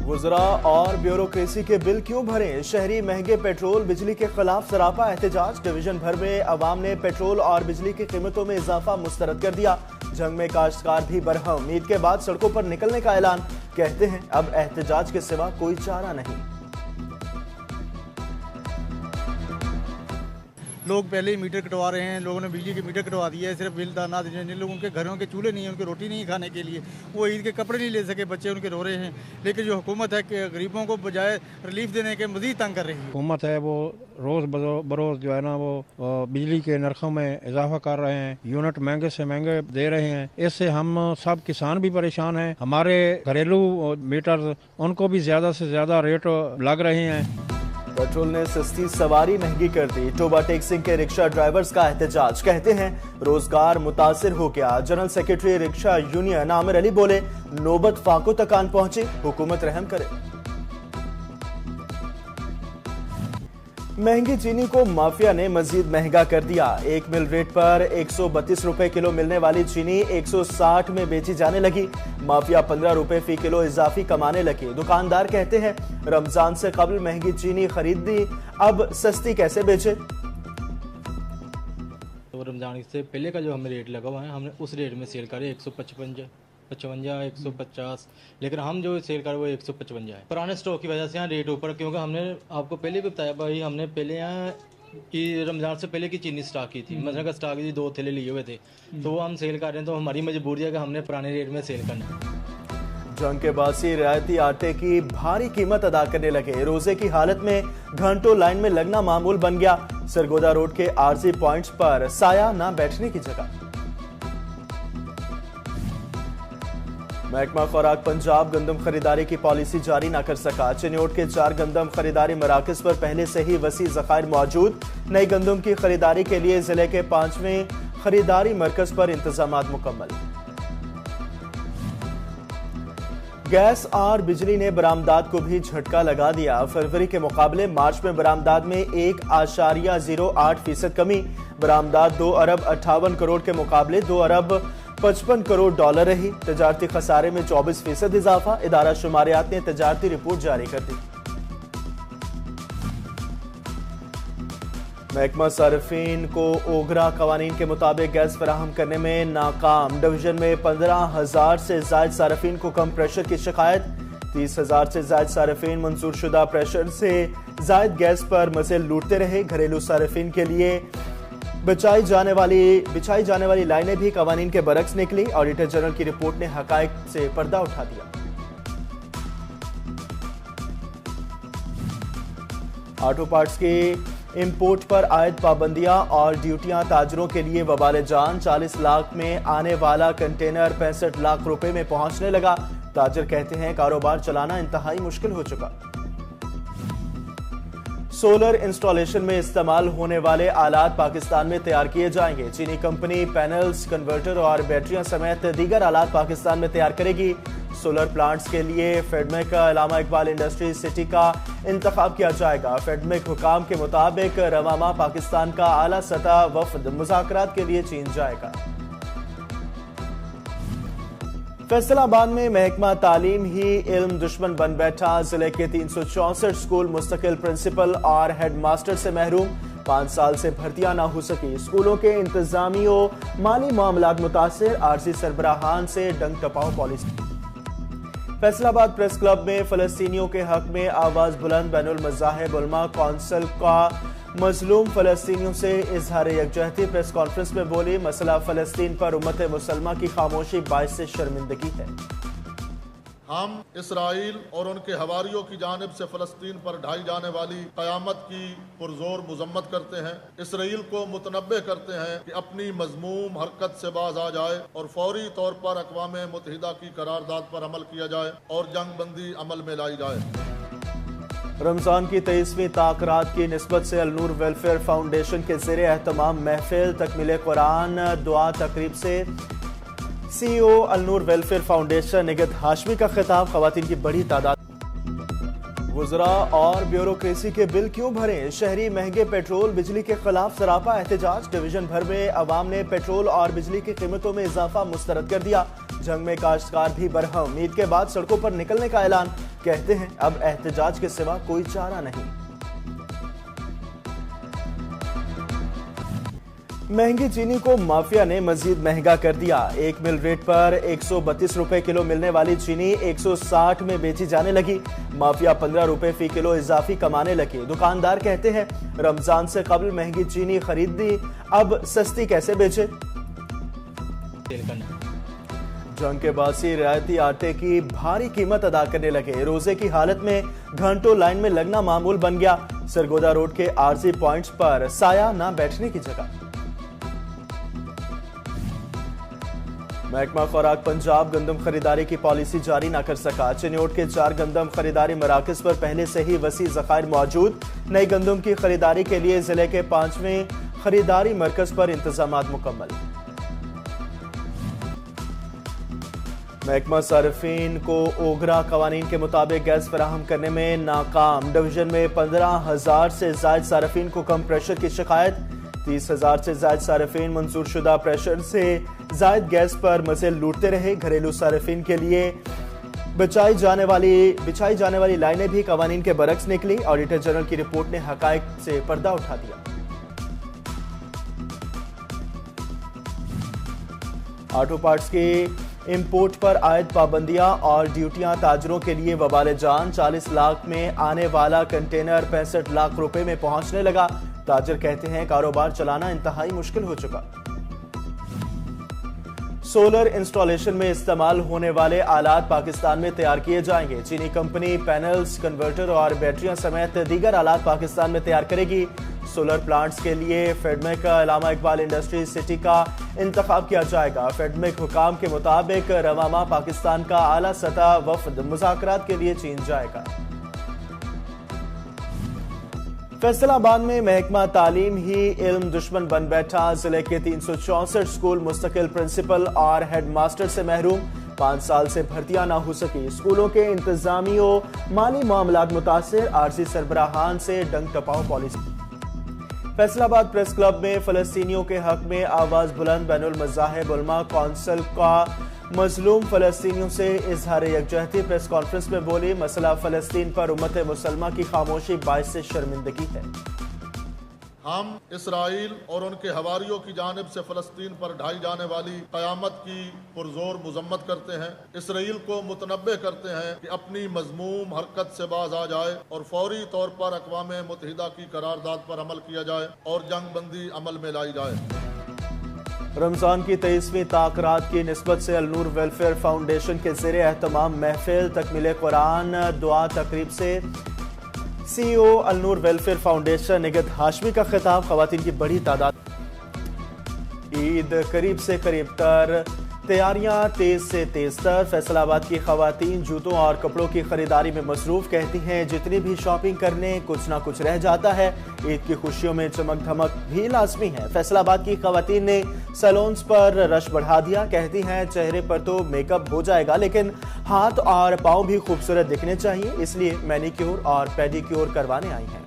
वुज़रा और ब्यूरोक्रेसी के बिल क्यों भरें? शहरी महंगे पेट्रोल बिजली के खिलाफ सरापा एहतजाज। डिवीजन भर में अवाम ने पेट्रोल और बिजली की कीमतों में इजाफा मुस्तरद कर दिया। जंग में काश्तकार भी बरहम। ईद के बाद सड़कों पर निकलने का ऐलान। कहते हैं अब एहतजाज के सिवा कोई चारा नहीं। लोग पहले ही मीटर कटवा रहे हैं, लोगों ने बिजली के मीटर कटवा दिए हैं, सिर्फ बिल ना देने लोगों के घरों के चूल्हे नहीं हैं, उनके रोटी नहीं खाने के लिए, वो ईद के कपड़े नहीं ले सके, बच्चे उनके रो रहे हैं। लेकिन जो हुकूमत है कि गरीबों को बजाय रिलीफ देने के मजीद तंग कर रही है। हुकूमत है वो रोज़ बरोज़ जो है ना वो बिजली के नरखों में इजाफा कर रहे हैं, यूनिट महंगे से महंगे दे रहे हैं। इससे हम सब किसान भी परेशान हैं, हमारे घरेलू मीटर उनको भी ज़्यादा से ज़्यादा रेट लग रहे हैं। पेट्रोल ने सस्ती सवारी महंगी कर दी। टोबा टैक्सी के रिक्शा ड्राइवर्स का एहतजाज। कहते हैं रोजगार मुतासिर हो गया। General secretary rickshaw union Aamir Ali बोले नौबत फाकों तक आन पहुंची, हुकूमत रहम करे। महंगी चीनी को माफिया ने मजीद महंगा कर दिया। एक मिल रेट पर 132 रुपए किलो मिलने वाली चीनी 160 में बेची जाने लगी। माफिया 15 रुपए फी किलो इजाफी कमाने लगे। दुकानदार कहते हैं रमजान से कबल महंगी चीनी खरीदी, अब सस्ती कैसे बेचे? तो रमजान से पहले का जो हमें रेट लगा हुआ है, हमने उस रेट में सेल करें 155, 150, लेकिन हम जो सेल कर वो 155 है। पुराने स्टॉक की वजह से यहाँ रेट ऊपर, क्योंकि हमने आपको पहले भी बताया भाई, हमने पहले यहाँ की रमजान से पहले की चीनी स्टॉक की थी, मसला का स्टॉक की 2 थैले लिए हुए थे, तो वो हम सेल कर रहे हैं। तो हमारी मजबूरी है कि हमने पुराने रेट में सेल करना है। जंग के बासी रियायती आटे की भारी कीमत अदा करने लगे। रोजे की हालत में घंटों लाइन में लगना मामूल बन गया। सरगोदा रोड के आरजी पॉइंट्स पर साया ना बैठने की जगह। महकमा खुराक पंजाब गंदम खरीदारी की पॉलिसी जारी न कर सका। चिन्योट के 4 गंदम खरीदारी मराकज पर पहले से ही वसी ज़खायर मौजूद। नई गंदम की खरीदारी के लिए जिले के 5वें खरीदारी मरकज पर इंतजामात मुकम्मल। गैस और बिजली ने बरामदात को भी झटका लगा दिया। फरवरी के मुकाबले मार्च में बरामदात में 1.08% कमी। बरामदात 2 अरब 58 करोड़ के मुकाबले 2 अरब 55 करोड़ डॉलर रही। तजारती खसारे में 24% इजाफा। इदारा शुमारियात ने तजारती रिपोर्ट जारी कर दी। महकमा सार्फिन को ओगरा कवानीन के मुताबिक गैस फराहम करने में नाकाम। डिवीजन में 15,000 से जायद सार्फिन को कम प्रेशर की शिकायत। 30,000 से जायद सार्फिन मंजूर शुदा प्रेशर से जायद गैस पर मज़े लूटते रहे। घरेलू सार्फिन के लिए बिछाई जाने वाली लाइनें भी कवानीन के बरक्स निकली। ऑडिटर जनरल की रिपोर्ट ने हकायक से पर्दा उठा दिया। ऑटो पार्ट्स के इंपोर्ट पर आयद पाबंदियां और ड्यूटियां ताजरों के लिए वबाल जान। 40 लाख में आने वाला कंटेनर 65 लाख रुपए में पहुंचने लगा। ताजर कहते हैं कारोबार चलाना इंतहाई मुश्किल हो चुका। सोलर इंस्टॉलेशन में इस्तेमाल होने वाले आलात पाकिस्तान में तैयार किए जाएंगे। चीनी कंपनी पैनल्स, कन्वर्टर और बैटरियां समेत दीगर आलात पाकिस्तान में तैयार करेगी। सोलर प्लांट्स के लिए फेडमेक का अल्लामा इकबाल इंडस्ट्री सिटी का इंतखाब किया जाएगा। फेडमेक हुकाम के मुताबिक रवां माह पाकिस्तान का आला सतह वफद मुज़ाकरात के लिए चीन जाएगा। फैसलाबाद में महकमा तालीम ही इल्म दुश्मन बन बैठा। जिले के 364 स्कूल मुस्तकिल प्रिंसिपल और हेडमास्टर से महरूम। 5 साल से भर्तियां ना हो सकी। स्कूलों के इंतजामियों माली मामलात मुतासिर। आरजी सरबराहान से डंग टपाओ पॉलिसी। फैसलाबाद प्रेस क्लब में फलस्तीनियों के हक में आवाज बुलंद। बैनुल मज़ाहिब उलमा कौंसिल का मजलूम फलस्तीनियों से इजहार यकजहती। प्रेस कॉन्फ्रेंस में बोली मसला फलस्तीन पर उम्मत मुसलमा की खामोशी बाइस से शर्मिंदगी है। हम इसराइल और उनके हवारियों की जानिब से फलस्तीन पर ढाई जाने वाली क़यामत की पुरजोर मजम्मत करते हैं। इसराइल को मुतनब्बे करते हैं कि अपनी मजमूम हरकत से बाज आ जाए और फौरी तौर पर अक़वाम मुत्तहिदा की करारदाद पर अमल किया जाए और जंग बंदी अमल में लाई जाए। रमजान की 23वीं ताक़रात की निस्बत से अलनूर वेलफेयर फाउंडेशन के ज़ेरे एहतमाम महफिल तकमील कुरान दुआ तकरीब से CEO Al Noor welfare foundation निगत Hashmi का खिताब। ख़वातीन की बड़ी तादाद। वुज़रा और ब्यूरोक्रेसी के बिल क्यों भरें? शहरी महंगे पेट्रोल बिजली के खिलाफ सरापा एहतजाज। डिवीजन भर में अवाम ने पेट्रोल और बिजली की कीमतों में इजाफा मुस्तरद कर दिया। जंग में काश्तकार भी बरहम, ईद के बाद सड़कों पर निकलने का ऐलान, कहते हैं अब एहतजाज के सिवा कोई चारा नहीं। महंगी चीनी को माफिया ने मजीद महंगा कर दिया। एक मिल रेट पर 132 रुपए किलो मिलने वाली चीनी 160 में बेची जाने लगी। माफिया 15 रुपए फी किलो इजाफी कमाने लगे। दुकानदार कहते हैं रमजान से कबल महंगी चीनी खरीदी, अब सस्ती कैसे बेचे। जंग के बासी रियायती आटे की भारी कीमत अदा करने लगे। रोजे की हालत में घंटों लाइन में लगना मामूल बन गया। सरगोदा रोड के आरजी पॉइंट्स पर साया ना बैठने की जगह। महकमा खुराक पंजाब गंदम खरीदारी की पॉलिसी जारी न कर सका। चिन्योट के 4 गंदम खरीदारी मराकज पर पहले से ही वसी ज़खायर मौजूद। नई गंदम की खरीदारी के लिए जिले के 5वें खरीदारी मरकज पर इंतजामात मुकम्मल। महकमा सार्फिन को ओगरा कवानीन के मुताबिक गैस फराहम करने में नाकाम। डिवीजन में 15,000 से जायद सार्फिन को कम प्रेशर की शिकायत। 30,000 से जायद सार्फिन मंजूर शुदा प्रेशर से जायद गैस पर मज़े लूटते रहे। घरेलू सार्फिन के लिए बिछाई जाने वाली लाइनें भी कवानीन के बरक्स निकली। ऑडिटर जनरल की रिपोर्ट ने हकायक से पर्दा उठा दिया। ऑटो पार्ट्स के इंपोर्ट पर आयद पाबंदियां और ड्यूटियां ताजरों के लिए वबाल जान। 40 लाख में आने वाला कंटेनर 65 लाख रुपए में पहुंचने लगा। ताजर कहते हैं कारोबार चलाना इंतहाई मुश्किल हो चुका। सोलर इंस्टॉलेशन में इस्तेमाल होने वाले आलात पाकिस्तान में तैयार किए जाएंगे। चीनी कंपनी पैनल्स, कन्वर्टर और बैटरियां समेत दीगर आलात पाकिस्तान में तैयार करेगी। सोलर प्लांट्स के लिए फेडमेक अल्लामा इकबाल इंडस्ट्री सिटी का इंतखाब किया जाएगा। फेडमेक हुकाम के मुताबिक रवामा पाकिस्तान का आला सतह वफद मुज़ाकरात के लिए चीन जाएगा। फैसलाबाद में महकमा तालीम ही इल्म दुश्मन बन बैठा। जिले के 364 स्कूल मुस्तकिल प्रिंसिपल और हेडमास्टर से महरूम। 5 साल से भर्तियां ना हो सकी। स्कूलों के इंतजामियों माली मामलात मुतासिर। आरसी सरबराहान से डंग टपाओ पॉलिसी। फैसलाबाद प्रेस क्लब में फलस्तीनियों के हक में आवाज बुलंद। बैनुल मज़ाहिब उलमा कौंसिल का मजलूम फलस्तीनियों से इजहार यकजहती। प्रेस कॉन्फ्रेंस में बोली मसला फलस्तीन पर उम्मत मुसलमा की खामोशी बाइस से शर्मिंदगी है। हम इसराइल और उनके हवारियों की जानिब से फलस्तीन पर ढाई जाने वाली क़यामत की पुरजोर मजम्मत करते हैं। इसराइल को मुतनब्बे करते हैं कि अपनी मजमूम हरकत से बाज आ जाए और फौरी तौर पर अक़वाम मुत्तहिदा की करारदाद पर अमल किया जाए और जंग बंदी अमल में लाई जाए। रमजान की 23वीं ताक़रात की निस्बत से अलनूर वेलफेयर फाउंडेशन के ज़ेरे एहतमाम महफिल तकमील कुरान दुआ तकरीब से CEO Al Noor welfare foundation निगत Hashmi का खिताब। ख़वातीन की बड़ी तादाद। ईद करीब से करीब तर, तैयारियां तेज से तेज तर। फैसलाबाद की ख़वातीन जूतों और कपड़ों की खरीदारी में मसरूफ। कहती हैं जितनी भी शॉपिंग करने कुछ ना कुछ रह जाता है। ईद की खुशियों में चमक धमक भी लाजमी है। फैसलाबाद की ख़वातीन ने सैलून्स पर रश बढ़ा दिया। कहती हैं चेहरे पर तो मेकअप हो जाएगा लेकिन हाथ और पाँव भी खूबसूरत दिखने चाहिए, इसलिए मैनिक्योर और पेडिक्योर करवाने आई हैं।